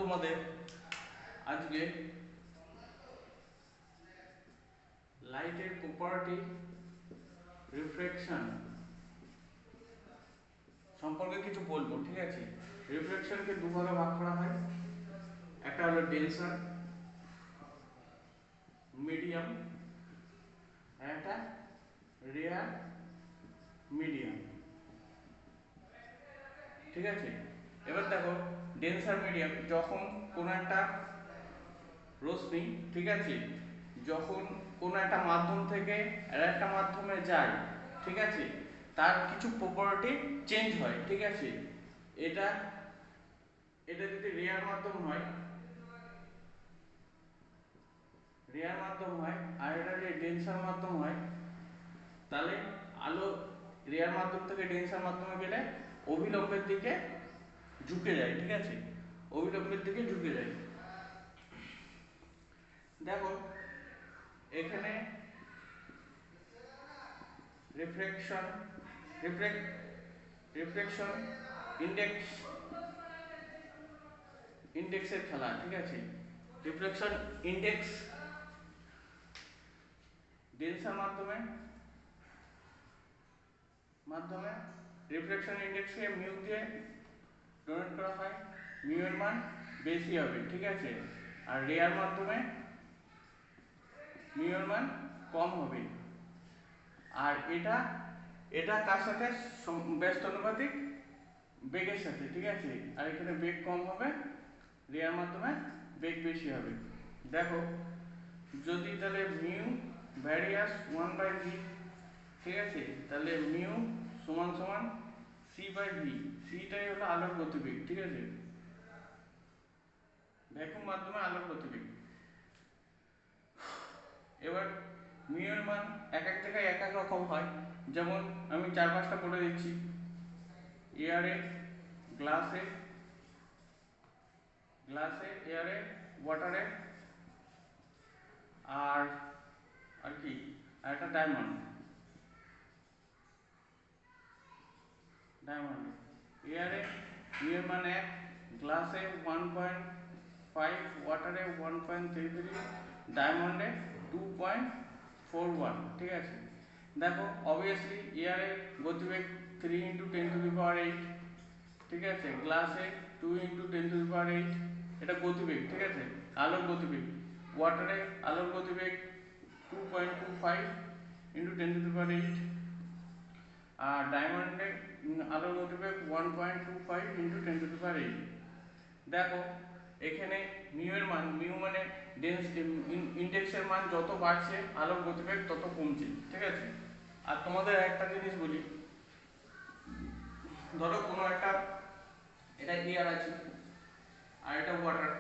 তোমাদের আজকে লাইটের প্রপার্টি রিফ্লেকশন সম্পর্কে কিছু বলবো। ঠিক আছে, রিফ্লেকশনকে দুভাগে ভাগ করা হয়, একটা হলো ডেন্সার মিডিয়াম, আর একটা রেয়ার মিডিয়াম। ঠিক আছে, এবার দেখো ডেন্সার মিডিয়াম, যখন কোনো একটা রশ্মি, ঠিক আছে, যখন কোনো একটা মাধ্যম থেকে আর একটা মাধ্যমে যায়, ঠিক আছে, তার কিছু প্রপার্টি চেঞ্জ হয়। ঠিক আছে, এটা এটা যদি রেয়ার মাধ্যম হয়, আর এটা যদি ডেন্সার মাধ্যম হয়, তাহলে আলো রেয়ার মাধ্যম থেকে ডেন্সার মাধ্যমে গেলে অভিলম্বের দিকে ঝুঁকে যায়। ঠিক আছে, অভিলম্বের দিকে ঝুঁকে যায়। দেখো এখানে রিফ্লেকশন রিফ্লেকশন ইন্ডেক্সের খেলা। ঠিক আছে, রিফ্লেকশন ইন্ডেক্স ডেন্সার মাধ্যমে রিফ্লেকশন ইন্ডেক্সকে মিউ দিয়ে ডোনেট করা হয়, মিউ এর মান বেশি হবে। ঠিক আছে, আর রেয়ার মাধ্যমে মিউ এর মান কম হবে। আর এটা এটা কার সাথে ব্যস্ত অনুপাতিক বেগের সাথে। ঠিক আছে, আর এখানে বেগ কম হবে, রেয়ার মাধ্যমে বেগ বেশি হবে। দেখো যদি তাহলে মিউ ভ্যারিয়াস 1/v, ঠিক আছে, তাহলে মিউ সমান সমান c/v। সিটাই হলো আলোর গতিবেগ। ঠিক আছে, ভ্যাকুয়াম মাধ্যমে আলোর গতিবেগ। এবার মিউ এর মান এক এক জায়গায় এক এক রকম হয়, যেমন আমি 4-5টা বলে দিচ্ছি। এয়ারে, গ্লাসে, এয়ারে, ওয়াটারে, আর আর কি, আর একটা ডায়মন্ড। এয়ারে মিউ এর মান 1, গ্লাসে 1.5, ওয়াটারে 1.33, ডায়মন্ডে 2.41। ঠিক আছে, দেখো অবভিয়াসলি এয়ারে গতিবেগ 3 × 10⁸, ঠিক আছে, গ্লাসে 2 × 10⁸, এটা গতিবেগ। ঠিক আছে, আলোর গতিবেগ। ওয়াটারে আলোর গতিবেগ 2.25 × 10⁸, আর ডায়মন্ডে আলোর গতিবেগ 1.25 × 10⁸। দেখো এখানে মিউ এর মান, মিউ মানে ইন্ডেক্সের মান যত বাড়ছে আলোর গতিবেগ তত কমছে। ঠিক আছে, আর তোমাদের একটা জিনিস বলি, ধরো কোনো একটা, এটা এয়ার আছে আর এটা ওয়াটার,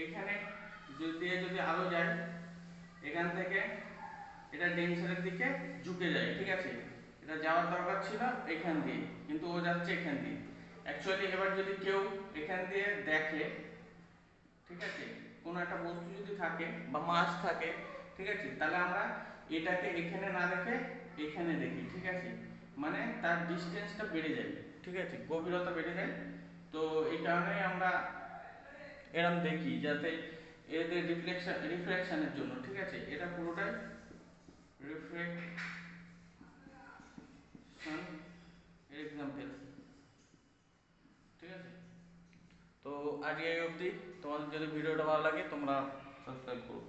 এখানে যদি আলো যায় এখান থেকে, এটা ডেন্সারের দিকে ঝুঁকে যায়। ঠিক আছে, এটা যাওয়ার দরকার ছিল এখান দিয়ে, কিন্তু ও যাচ্ছে এখান দিয়ে। অ্যাকচুয়ালি এবার যদি কেউ এখান দিয়ে দেখে, ঠিক আছে, কোনো একটা বস্তু যদি থাকে বা মাছ থাকে, ঠিক আছে, তাহলে আমরা এটাকে এখানে না দেখে এখানে দেখি। ঠিক আছে, মানে তার ডিস্টেন্সটা বেড়ে যায়। ঠিক আছে, গভীরতা বেড়ে যায়। তো এই কারণে আমরা এরকম দেখি, যাতে এদের রিফ্লেকশনের জন্য। ঠিক আছে, এটা পুরোটাই রিফ্লেকশন এক্সাম্পল। ঠিক আছে, তো আজকে এই অবধি। তোমাদের যদি ভিডিওটা ভালো লাগে তোমরা সাবস্ক্রাইব করো।